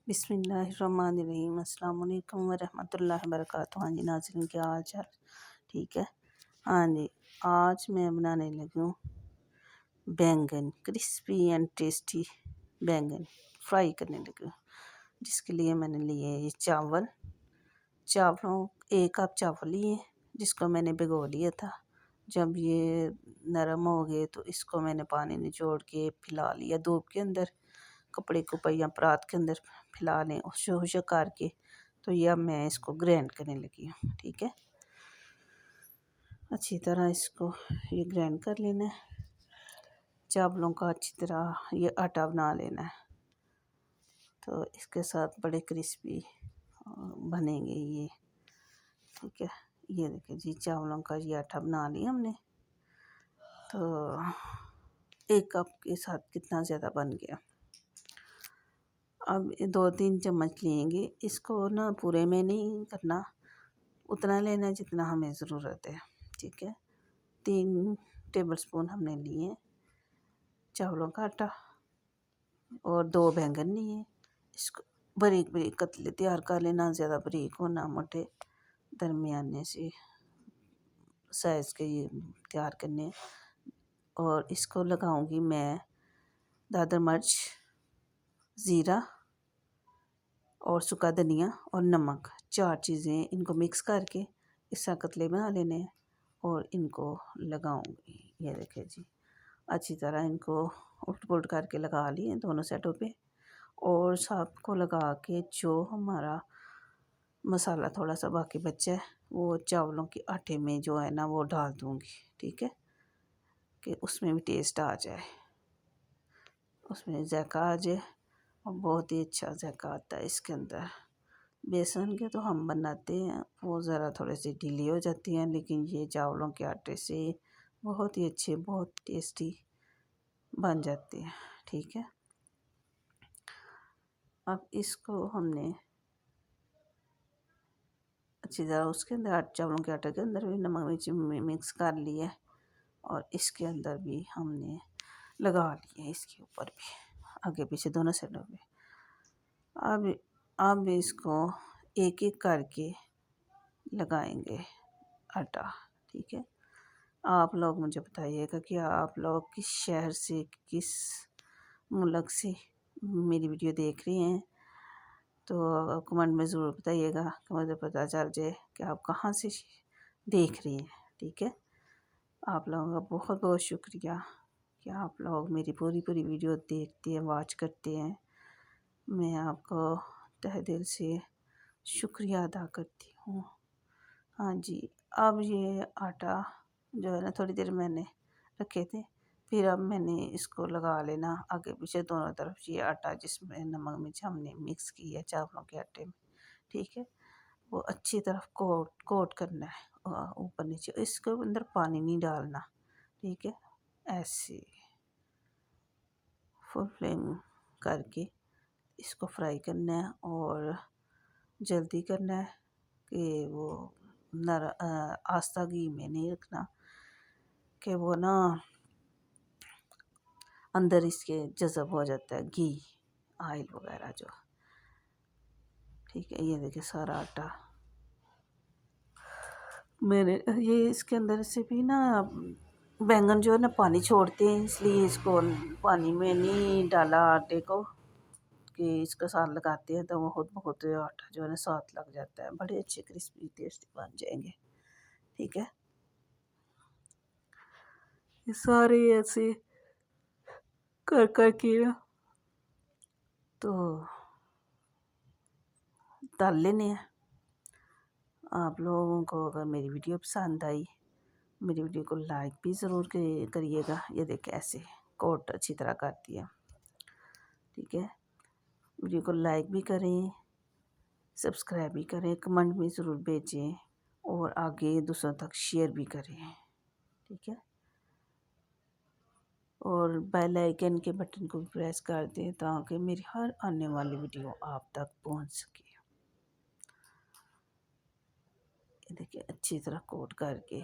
बिस्मिल्लाहिर्रहमानिर्रहीम अस्सलाम वालेकुम वरहमतुल्लाहि वबरकातुहू। हाँ जी नाज़रीन, क्या हाल चाल? ठीक है। हाँ जी, आज मैं बनाने लगी हूँ बैंगन, क्रिस्पी एंड टेस्टी बैंगन फ्राई करने लगी हूँ। जिसके लिए मैंने लिए ये चावलों 1 कप चावल लिए, जिसको मैंने भिगो लिया था। जब ये नरम हो गए तो इसको मैंने पानी निचोड़ के फैला लिया धूप के अंदर, कपड़े को या परात के अंदर फैला लें उसे करके। तो ये अब मैं इसको ग्राइंड करने लगी हूँ। ठीक है, अच्छी तरह इसको ये ग्राइंड कर लेना है। चावलों का अच्छी तरह ये आटा बना लेना है, तो इसके साथ बड़े क्रिस्पी बनेंगे ये। ठीक है, ये देखिए जी, चावलों का ये आटा बना लिया हमने। तो 1 कप के साथ कितना ज़्यादा बन गया। अब 2-3 चम्मच लेंगे, इसको ना पूरे में नहीं करना, उतना लेना जितना हमें ज़रूरत है। ठीक है, 3 टेबलस्पून हमने लिए चावलों का आटा और 2 बैंगन लिए। इसको बारीक बारीक कतले तैयार कर लेना, ज़्यादा बारीक हो ना मोटे, दरमियाने से साइज़ के ये तैयार करने। और इसको लगाऊंगी मैं दादर मिर्च, ज़ीरा और सूखा धनिया और नमक, 4 चीज़ें इनको मिक्स करके इस कतले बना लेने हैं और इनको लगाऊंगी। ये देखिए जी, अच्छी तरह इनको उल्ट पुल्ट करके लगा लिए दोनों साइडों पे। और सबको लगा के जो हमारा मसाला थोड़ा सा बाकी बचा है वो चावलों के आटे में जो है ना वो डाल दूँगी। ठीक है, कि उसमें भी टेस्ट आ जाए, उसमें जायका आ जाए, और बहुत ही अच्छा जायका आता है इसके अंदर। बेसन के तो हम बनाते हैं, वो ज़रा थोड़े से ढीली हो जाती हैं, लेकिन ये चावलों के आटे से बहुत ही अच्छे, बहुत टेस्टी बन जाते हैं। ठीक है, अब इसको हमने अच्छी तरह उसके अंदर चावलों के आटे के अंदर भी नमक मिर्च मिक्स कर लिया है, और इसके अंदर भी हमने लगा लिया, इसके ऊपर भी आगे पीछे दोनों साइडों पे। अब इसको एक एक करके लगाएंगे आटा। ठीक है, आप लोग मुझे बताइएगा कि आप लोग किस शहर से, किस मुल्क से मेरी वीडियो देख रहे हैं। तो कमेंट में ज़रूर बताइएगा कि मुझे पता चल जाए कि आप कहाँ से देख रही हैं। ठीक है, आप लोगों का बहुत बहुत शुक्रिया कि आप लोग मेरी पूरी वीडियो देखते हैं, वॉच करते हैं। मैं आपको तहे दिल से शुक्रिया अदा करती हूँ। हाँ जी, अब ये आटा जो है ना थोड़ी देर मैंने रखे थे, फिर अब मैंने इसको लगा लेना आगे पीछे दोनों तरफ ये आटा जिसमें नमक मिर्च हमने मिक्स किया है चावलों के आटे में। ठीक है, वो अच्छी तरफ कोट करना है ऊपर नीचे, इसके अंदर पानी नहीं डालना। ठीक है, ऐसे फुल फ्लेम करके इसको फ्राई करना है, और जल्दी करना है कि वो आस्ता घी में नहीं रखना कि वो ना अंदर इसके जज़ब हो जाता है घी ऑयल वगैरह जो। ठीक है, ये देखिए सारा आटा मैंने ये इसके अंदर से भी ना बैंगन जो है ना पानी छोड़ते हैं, इसलिए इसको पानी में नहीं डाला आटे को कि इसके साथ लगाते हैं तो वो खुद बहुत आटा जो है ना साथ लग जाता है, बड़े अच्छे क्रिस्पी टेस्टी बन जाएंगे। ठीक है, ये सारे ऐसे कर के तो डाल लेने हैं। आप लोगों को अगर मेरी वीडियो पसंद आई, मेरी वीडियो को लाइक भी ज़रूर करिएगा। ये देखिए ऐसे कोट अच्छी तरह कर दिया। ठीक है, वीडियो को लाइक भी करें, सब्सक्राइब भी करें, कमेंट भी ज़रूर भेजें, और आगे दूसरों तक शेयर भी करें। ठीक है, और बेल आइकन के बटन को प्रेस कर दें ताकि मेरी हर आने वाली वीडियो आप तक पहुंच सके। ये देखिए अच्छी तरह कोट करके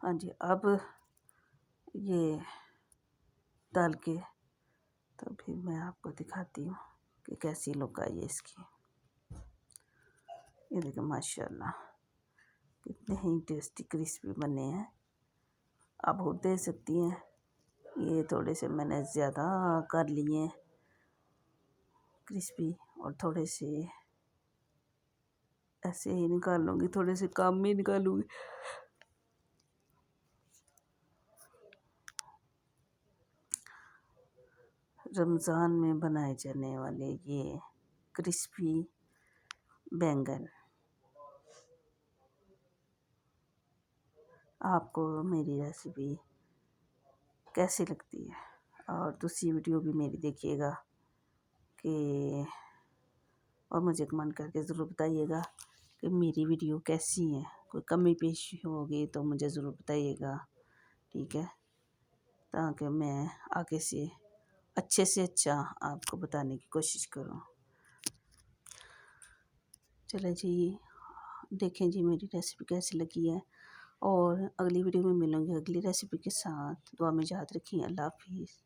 हाँ जी, अब ये डाल के तो फिर मैं आपको दिखाती हूँ कि कैसी लुक आई है इसकी। ये देखिए माशाल्लाह कितने ही टेस्टी क्रिस्पी बने हैं। आप और दे सकती हैं। ये थोड़े से मैंने ज़्यादा कर लिए हैं क्रिस्पी, और थोड़े से ऐसे ही निकाल लूँगी, थोड़े से कम ही निकालूँगी। रमज़ान में बनाए जाने वाले ये क्रिस्पी बैंगन, आपको मेरी रेसिपी कैसी लगती है? और दूसरी वीडियो भी मेरी देखिएगा कि, और मुझे कमेंट करके ज़रूर बताइएगा कि मेरी वीडियो कैसी है। कोई कमी पेशी होगी तो मुझे ज़रूर बताइएगा, ठीक है, ताकि मैं आगे से अच्छा आपको बताने की कोशिश करूँ। चलें जी, देखें जी मेरी रेसिपी कैसी लगी है, और अगली वीडियो में मिलूँगी अगली रेसिपी के साथ। दुआ में याद रखिए। अल्लाह हाफिज़।